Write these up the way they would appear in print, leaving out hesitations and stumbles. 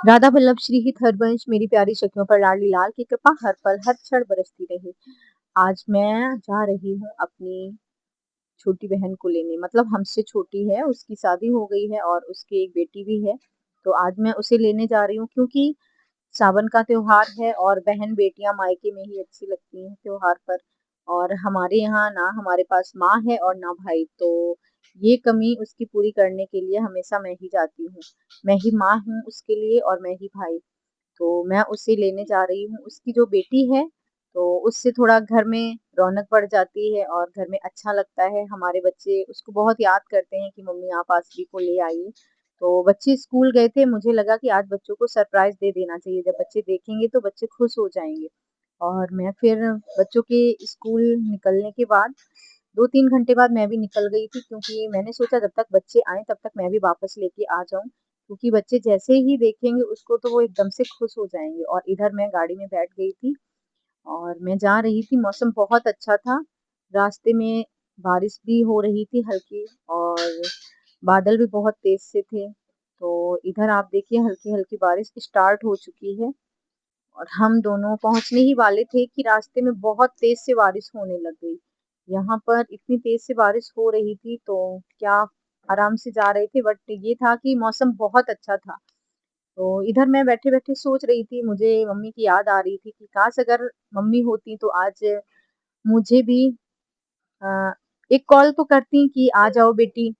राधा वल्लभ श्री हित हरवंश मेरी प्यारी शक्तियों पर लाडली लाल की कृपा हर पल हर क्षण बरसती रहे। आज मैं जा रही हूँ अपनी छोटी बहन को लेने, मतलब हमसे छोटी है, उसकी शादी हो गई है और उसकी एक बेटी भी है। तो आज मैं उसे लेने जा रही हूँ क्योंकि सावन का त्योहार है और बहन-बेटियाँ मायके में ही अच्छी लगती हैं त्योहार पर। और हमारे यहाँ ना हमारे पास माँ है और ना भाई, तो ये कमी उसकी पूरी करने के लिए हमेशा मैं ही जाती हूँ। मैं ही माँ हूँ उसके लिए और मैं ही भाई। तो मैं उसे लेने जा रही हूँ। उसकी जो बेटी है, तो उससे थोड़ा घर में रौनक बढ़ जाती है और घर में अच्छा लगता है। हमारे बच्चे उसको बहुत याद करते हैं कि मम्मी आप आसिफ़ी को ले आइए। तो बच्चे स्कूल गए थे, मुझे लगा कि आज बच्चों को सरप्राइज़ दे देना चाहिए। जब बच्चे देखेंगे तो बच्चे खुश हो जाएँगे। और मैं फिर बच्चों के स्कूल निकलने के बाद 2-3 घंटे बाद मैं भी निकल गई थी, क्योंकि मैंने सोचा जब तक बच्चे आएँ तब तक मैं भी वापस लेके आ जाऊँ। क्योंकि बच्चे जैसे ही देखेंगे उसको तो वो एकदम से खुश हो जाएँगे। और इधर मैं गाड़ी में बैठ गई थी और मैं जा रही थी, मौसम बहुत अच्छा था। रास्ते में बारिश भी हो रही थी हल्की और बादल भी बहुत तेज़ से थे। तो इधर आप देखिए हल्की-हल्की बारिश स्टार्ट हो चुकी है और हम दोनों पहुँचने ही वाले थे कि रास्ते में बहुत तेज़ से बारिश होने लग गई। यहाँ पर इतनी तेज़ से बारिश हो रही थी तो क्या आराम से जा रहे थे, बट ये था कि मौसम बहुत अच्छा था। तो इधर मैं बैठे-बैठे सोच रही थी, मुझे मम्मी की याद आ रही थी कि काश अगर मम्मी होती तो आज मुझे भी अ, एक कॉल तो करती कि आ जाओ बेटी,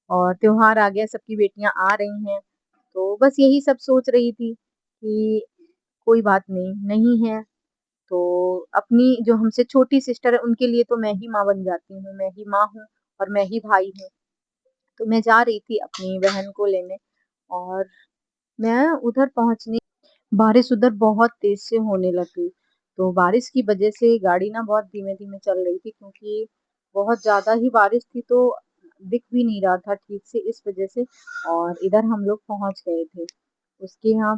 और त्योहार आ गया, सबकी बेटियाँ आ रही हैं। तो बस यही सब सोच रही थी कि कोई बात नहीं, नहीं है तो अपनी जो हमसे छोटी सिस्टर है उनके लिए तो मैं ही माँ बन जाती हूँ, मैं ही माँ हूँ और मैं ही भाई हूँ। तो मैं जा रही थी अपनी बहन को लेने और मैं उधर पहुँचने बारिश उधर बहुत तेज़ से होने लग गई। तो बारिश की वज़ह से गाड़ी ना बहुत धीमे-धीमे चल रही थी, क्योंकि बहुत ज़्यादा ही बारिश थी, तो दिख भी नहीं रहा था ठीक से इस वज़ह से। और इधर हम लोग पहुँच गए थे। उसके यहाँ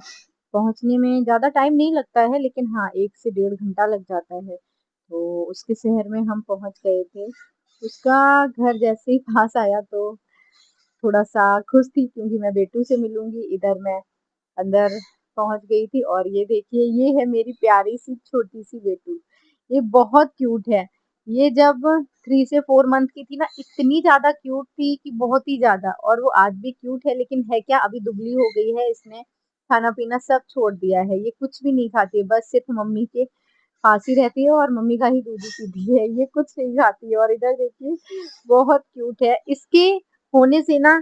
पहुँचने में ज़्यादा टाइम नहीं लगता है, लेकिन हाँ 1 से डेढ़ घंटा लग जाता है। तो उसके शहर में हम पहुँच गए थे। उसका घर जैसे ही पास आया तो थोड़ा-सा खुश थी, क्योंकि मैं बेटू से मिलूँगी। इधर मैं अंदर पहुँच गई थी और ये देखिए, ये है मेरी प्यारी-सी छोटी-सी बेटू। ये बहुत क्यूट है। ये जब 3 से 4 मंथ की थी ना, इतनी ज़्यादा क्यूट थी कि बहुत ही ज़्यादा, और वो आज भी क्यूट है, लेकिन है क्या, अभी दुबली हो गई है, इसने खाना-पीना सब छोड़ दिया है। ये कुछ भी नहीं खाती है, बस सिर्फ़ मम्मी के पास ही रहती है और मम्मी का ही दूध ही पीती है। ये कुछ नहीं खाती है और इधर देखिए बहुत क्यूट है। इसके होने से ना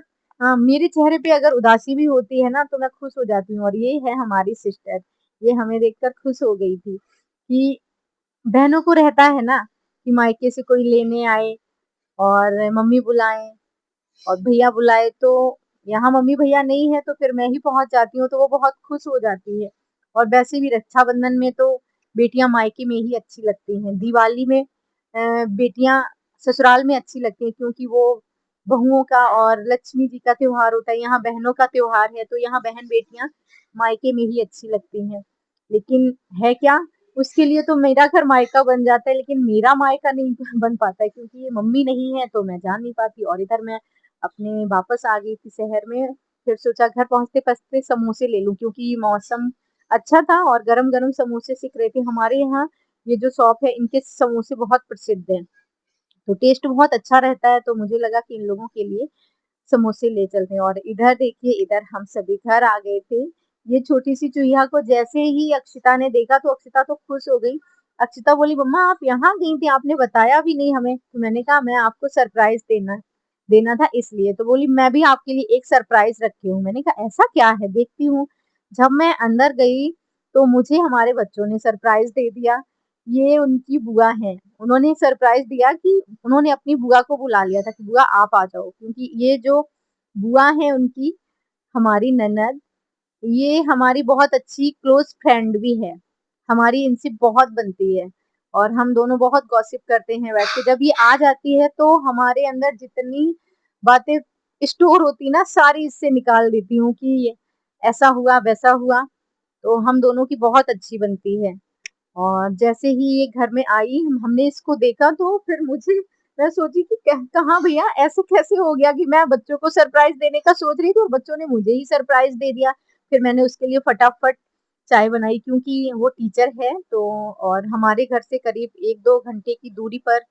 मेरे चेहरे पे अगर उदासी भी होती है ना, तो मैं खुश हो जाती हूँ, और ये है हमारी सिस्टर। ये हमें देखकर खुश हो गई थी कि बहनों को रहता है ना कि मायके से कोई लेने आए और मम्मी बुलाएँ और भैया बुलाए, तो यहाँ मम्मी-भैया नहीं है तो फिर मैं ही पहुँच जाती हूँ, तो वो बहुत खुश हो जाती है। और वैसे भी रक्षाबंधन में तो बेटियाँ मायके में ही अच्छी लगती हैं। दिवाली में बेटियाँ ससुराल में अच्छी लगती हैं, क्योंकि वो बहुओं का और लक्ष्मी जी का त्योहार होता है। यहाँ बहनों का त्योहार है, तो यहाँ बहन-बेटियाँ मायके में ही अच्छी लगती हैं। लेकिन है क्या, उसके लिए तो मेरा घर मायका बन जाता है, लेकिन मेरा मायका नहीं बन पाता है, क्योंकि ये मम्मी नहीं है तो मैं जा नहीं पाती। और इधर मैं अपने वापस आ गई थी शहर में, फिर सोचा घर पहुँचते-पहुँचते समोसे ले लूँ, क्योंकि मौसम अच्छा था और गरम-गरम समोसे सिक रहे थे। हमारे यहाँ ये जो शॉप है, इनके समोसे बहुत प्रसिद्ध हैं, तो टेस्ट बहुत अच्छा रहता है, तो मुझे लगा कि इन लोगों के लिए समोसे ले चलते हैं। और इधर देखिए, इधर हम सभी घर आ गए थे। ये छोटी-सी चूहिया को जैसे ही अक्षिता ने देखा तो अक्षिता तो खुश हो गई। अक्षिता बोली, मम्मा आप यहाँ गई थी, आपने बताया भी नहीं हमें। तो मैंने कहा मैं आपको सरप्राइज़ देना देना था इसलिए। तो बोली, मैं भी आपके लिए एक सरप्राइज़ रखी हूँ। मैंने कहा ऐसा क्या है? देखती हूँ। जब मैं अंदर गई तो मुझे हमारे बच्चों ने सरप्राइज़ दे दिया। ये उनकी बुआ हैं। उन्होंने सरप्राइज़ दिया कि उन्होंने अपनी बुआ को बुला लिया था कि बुआ आप आ जाओ, क्योंकि ये जो बुआ है उनकी, हमारी ननद, ये हमारी बहुत अच्छी क्लोज़ फ्रेंड भी है। हमारी इनसे बहुत बनती है और हम दोनों बहुत गॉसिप करते हैं बैठ के। जब ये आ जाती है तो हमारे अंदर जितनी बातें स्टोर होती ना, सारी इससे निकाल देती हूँ कि ये ऐसा हुआ, वैसा हुआ। तो हम दोनों की बहुत अच्छी बनती है। और जैसे ही ये घर में आई, हमने इसको देखा तो फिर मैं सोची कि कहाँ भैया, ऐसे कैसे हो गया कि मैं बच्चों को सरप्राइज़ देने का सोच रही थी और बच्चों ने मुझे ही सरप्राइज़ दे दिया। फिर मैंने उसके लिए फटाफट चाय बनाई क्योंकि वो टीचर है तो और हमारे घर से करीब 1-2 घंटे की दूरी पर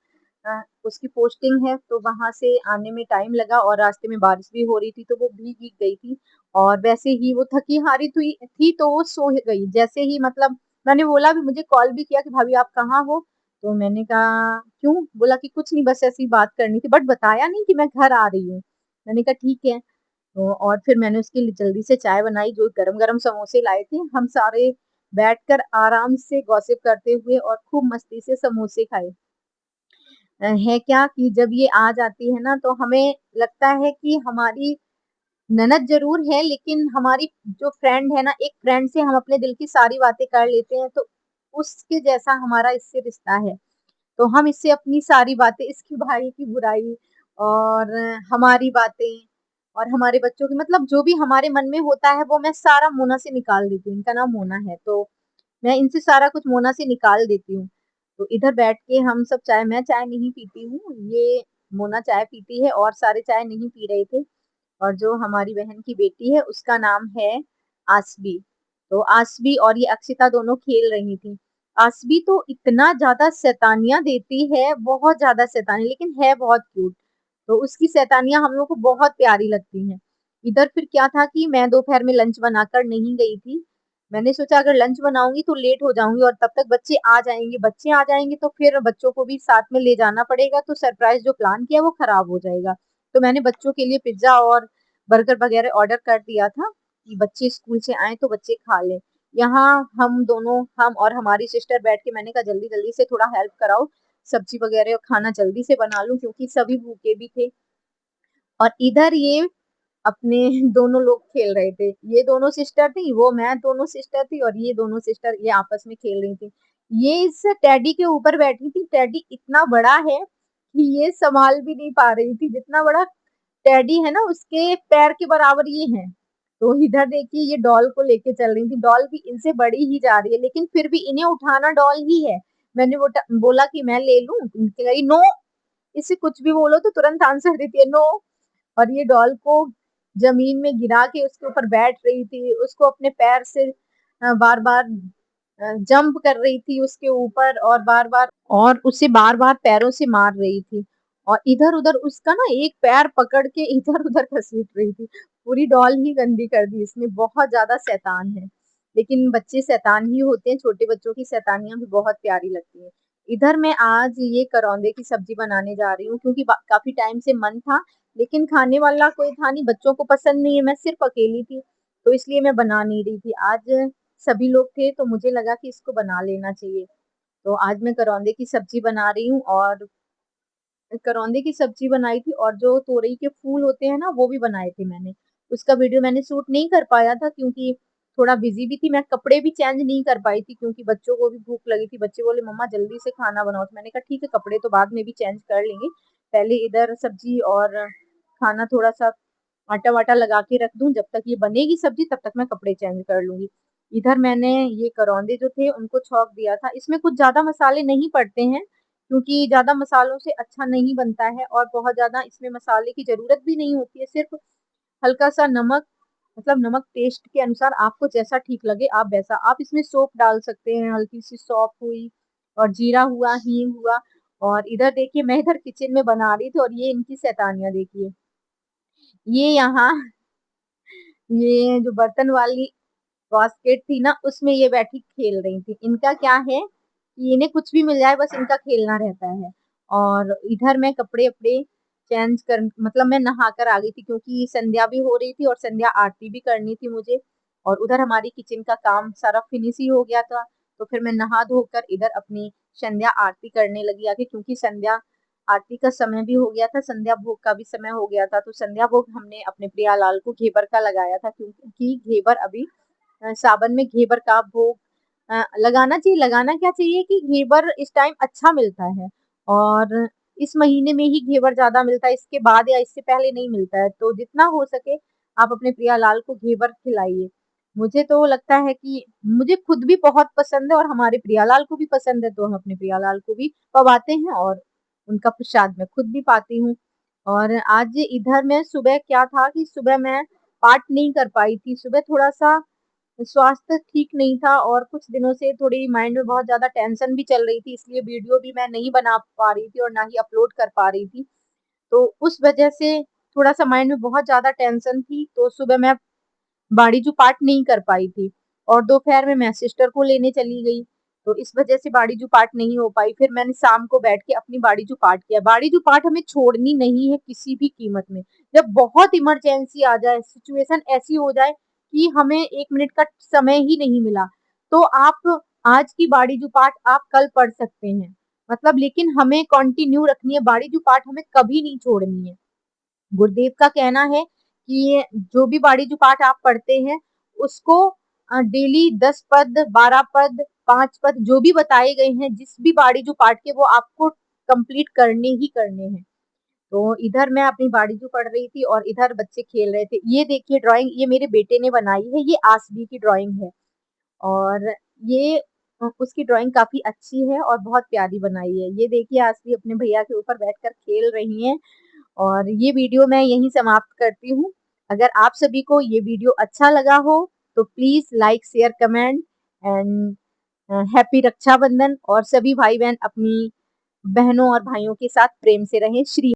उसकी पोस्टिंग है, तो वहाँ से आने में टाइम लगा और रास्ते में बारिश भी हो रही थी, तो वो भीग-भीग गई थी और वैसे ही वो थकी-हारी थी तो वो सो गई। जैसे ही मतलब मैंने बोला भी मुझे कॉल भी किया कि भाभी आप कहाँ हो? तो मैंने कहा क्यों? बोला कि कुछ नहीं बस ऐसे ही बात करनी थी बट बताया नहीं कि मैं घर आ रही हूँ। मैंने कहा ठीक है। तो और फिर मैंने उसके लिए जल्दी से चाय बनाई जो गरम-गरम समोसे लाए थे। हम सारे बैठकर आराम से गॉसिप करते हुए और खूब मस्ती से समोसे खाए। है क्या कि जब ये आ जाती है ना तो हमें लगता है कि हमारी ननद ज़रूर है लेकिन हमारी जो फ्रेंड है ना, एक फ्रेंड से हम अपने दिल की सारी बातें कर लेते हैं तो उसके जैसा हमारा इससे रिश्ता है। तो हम इससे अपनी सारी बातें, इसकी भाई की बुराई और हमारी बातें और हमारे बच्चों की मतलब जो भी हमारे मन में होता है वो मैं सारा मोना से निकाल देती हूँ। इनका नाम मोना है, तो मैं इनसे सारा कुछ मोना से निकाल देती हूँ। तो इधर बैठ के हम सब मैं चाय नहीं पीती हूँ, ये मोना चाय पीती है और सारे चाय नहीं पी रहे थे। और जो हमारी बहन की बेटी है उसका नाम है आसबी। तो आसबी और ये अक्षिता दोनों खेल रही थी। आसबी तो इतना ज़्यादा शैतानियाँ देती है, बहुत ज़्यादा शैतानी लेकिन है बहुत क्यूट। तो उसकी शैतानियाँ हम लोग को बहुत प्यारी लगती हैं। इधर फिर क्या था कि मैं दोपहर में लंच बनाकर नहीं गई थी। मैंने सोचा अगर लंच बनाऊँगी तो लेट हो जाऊँगी और तब तक बच्चे आ जाएँगे। बच्चे आ जाएँगे तो फिर बच्चों को भी साथ में ले जाना पड़ेगा तो सरप्राइज़ जो प्लान किया वो खराब हो जाएगा। तो मैंने बच्चों के लिए पिज़्ज़ा और बर्गर वगैरह ऑर्डर कर दिया था कि बच्चे स्कूल से आएँ तो बच्चे खा लें। यहाँ हम और हमारी सिस्टर बैठ के मैंने कहा जल्दी-जल्दी से थोड़ा हेल्प कराओ, सब्ज़ी वगैरह और खाना जल्दी से बना लूँ क्योंकि सभी भूखे भी थे। और इधर ये अपने दोनों लोग खेल रहे थे। ये दोनों सिस्टर थी, वो मैं दोनों सिस्टर थी और ये दोनों सिस्टर ये आपस में खेल रही थी। ये इस टेडी के ऊपर बैठी थी, टेडी इतना बड़ा है कि ये सँभाल भी नहीं पा रही थी। जितना बड़ा टेडी है ना उसके पैर के बराबर ये है। तो इधर देखिए ये डॉल को लेके चल रही थी, डॉल भी इनसे बड़ी ही जा रही है लेकिन फिर भी इन्हें उठाना डॉल ही है। मैंने बोला कि मैं ले लूँ? कह रही नो, इसे कुछ भी बोलो तो तुरंत आंसर देती है नो। और ये डॉल को ज़मीन में गिरा के उसके ऊपर बैठ रही थी, उसको अपने पैर से बार-बार जंप कर रही थी उसके ऊपर और उसे बार-बार पैरों से मार रही थी। और इधर-उधर उसका ना एक पैर पकड़ के इधर-उधर घसीट रही थी। पूरी डॉल ही गंदी कर दी इसने, बहुत ज़्यादा शैतान है। लेकिन बच्चे शैतान ही होते हैं, छोटे बच्चों की शैतानियाँ भी बहुत प्यारी लगती हैं। इधर मैं आज ये करौंदे की सब्ज़ी बनाने जा रही हूँ क्योंकि काफ़ी टाइम से मन था लेकिन खाने वाला कोई था नहीं, बच्चों को पसंद नहीं है, मैं सिर्फ़ अकेली थी, तो इसलिए मैं बना नहीं रही थी। आज सभी लोग थे, तो मुझे लगा कि इसको बना लेना चाहिए। तो आज मैं करौंदे की सब्ज़ी बना रही हूँ और करौंदे की सब्ज़ी बनाई थी और जो तोरई के फूल होते हैं ना, वो भी बनाए थे मैंने। उसका वीडियो मैंने शूट नहीं कर पाया था क्योंकि थोड़ा बिज़ी भी थी, मैं कपड़े भी चेंज नहीं कर पाई थी क्योंकि बच्चों को भी भूख लगी थी। बच्चे बोले मम्मा जल्दी से खाना बनाओ, तो मैंने कहा ठीक है कपड़े तो बाद में भी चेंज कर लेंगे। पहले इधर सब्ज़ी और खाना थोड़ा-सा आटा-वाटा लगा के रख दूँ, जब तक ये बनेगी सब्ज़ी तब तक मैं कपड़े चेंज कर लूँगी। इधर मैंने ये करौंदे जो थे उनको छौंक दिया था, इसमें कुछ ज़्यादा मसाले नहीं पड़ते हैं, क्योंकि ज़्यादा मसालों से अच्छा नहीं बनता है और बहुत ज़्यादा इसमें मसाले की ज़रूरत भी नहीं होती है, सिर्फ़ हल्का-सा नमक मतलब नमक टेस्ट के अनुसार आपको जैसा ठीक लगे आप वैसा आप इसमें सौंफ डाल सकते हैं, हल्की-सी सौंफ हुई और जीरा हुआ, हींग हुआ और इधर देखिए मैं इधर किचन में बना रही थी और ये इनकी शैतानियाँ देखिए। ये यहाँ ये जो बर्तन वाली बास्केट थी ना, उसमें ये बैठी खेल रही थी। इनका क्या है कि इन्हें कुछ भी मिल जाए बस इनका खेलना रहता है। और इधर मैं कपड़े-वपड़े चेंज कर मतलब मैं नहाकर आ गई थी क्योंकि संध्या भी हो रही थी और संध्या आरती भी करनी थी मुझे। और उधर हमारी किचन का काम सारा फिनिश ही हो गया था। तो फिर मैं नहा धोकर इधर अपनी संध्या आरती करने लगी आके क्योंकि संध्या आरती का समय भी हो गया था, संध्या भोग का भी समय हो गया था। तो संध्या भोग हमने अपने प्रियालाल को घेवर का लगाया था क्योंकि घेवर अभी सावन में घेवर का भोग लगाना चाहिए, लगाना क्या चाहिए कि घेवर इस टाइम अच्छा मिलता है और इस महीने में ही घेवर ज़्यादा मिलता है, इसके बाद या इससे पहले नहीं मिलता है। तो जितना हो सके आप अपने प्रियालाल को घेवर खिलाइए। मुझे तो लगता है कि मुझे खुद भी बहुत पसंद है और हमारे प्रियालाल को भी पसंद है, तो हम अपने प्रियालाल को भी पवाते हैं और उनका प्रसाद मैं खुद भी पाती हूँ। और आज इधर मैं सुबह क्या था कि सुबह मैं पाठ नहीं कर पाई थी। सुबह थोड़ा-सा स्वास्थ्य ठीक नहीं था और कुछ दिनों से थोड़ी माइंड में बहुत ज़्यादा टेंशन भी चल रही थी, इसलिए वीडियो भी मैं नहीं बना पा रही थी और ना ही अपलोड कर पा रही थी। तो उस वजह से थोड़ा-सा माइंड में बहुत ज़्यादा टेंशन थी, तो सुबह मैं बाड़ी-जू पाठ नहीं कर पाई थी और दोपहर में मैं सिस्टर को लेने चली गई, तो इस वजह से बाड़ी-जू पाठ नहीं हो पाई। फिर मैंने शाम को बैठ के अपनी बाड़ी-जू पाठ किया। बाड़ी-जू पाठ हमें छोड़नी नहीं है किसी भी कीमत में। जब बहुत इमरजेंसी आ जाए, सिचुएशन ऐसी हो जाए कि हमें 1 मिनट का समय ही नहीं मिला, तो आप आज की बाड़ी-जू पाठ आप कल पढ़ सकते हैं। मतलब लेकिन हमें कंटिन्यू रखनी है, बाड़ी-जू पाठ हमें कभी नहीं छोड़नी है। गुरुदेव का कहना है कि जो भी बाड़ी-जू पाठ आप पढ़ते हैं, उसको डेली 10 पद, 12 पद, 5 पद जो भी बताए गए हैं, जिस भी बाड़ी-जू पाठ के वो आपको कंप्लीट करने ही करने हैं। तो इधर मैं अपनी बाड़ी-जू पढ़ रही थी और इधर बच्चे खेल रहे थे। ये देखिए ड्राइंग ये मेरे बेटे ने बनाई है, ये आसबी की ड्राइंग है और ये उसकी ड्राइंग काफ़ी अच्छी है और बहुत प्यारी बनाई है। ये देखिए आसबी अपने भैया के ऊपर बैठकर खेल रही हैं और ये वीडियो मैं यहीं समाप्त करती हूँ। अगर आप सभी को ये वीडियो अच्छा लगा हो, तो please like, share, comment and happy Rakshabandhan और सभी भाई-बहन अपनी बहनों और भाइयों के साथ प्रेम से रहें। श्री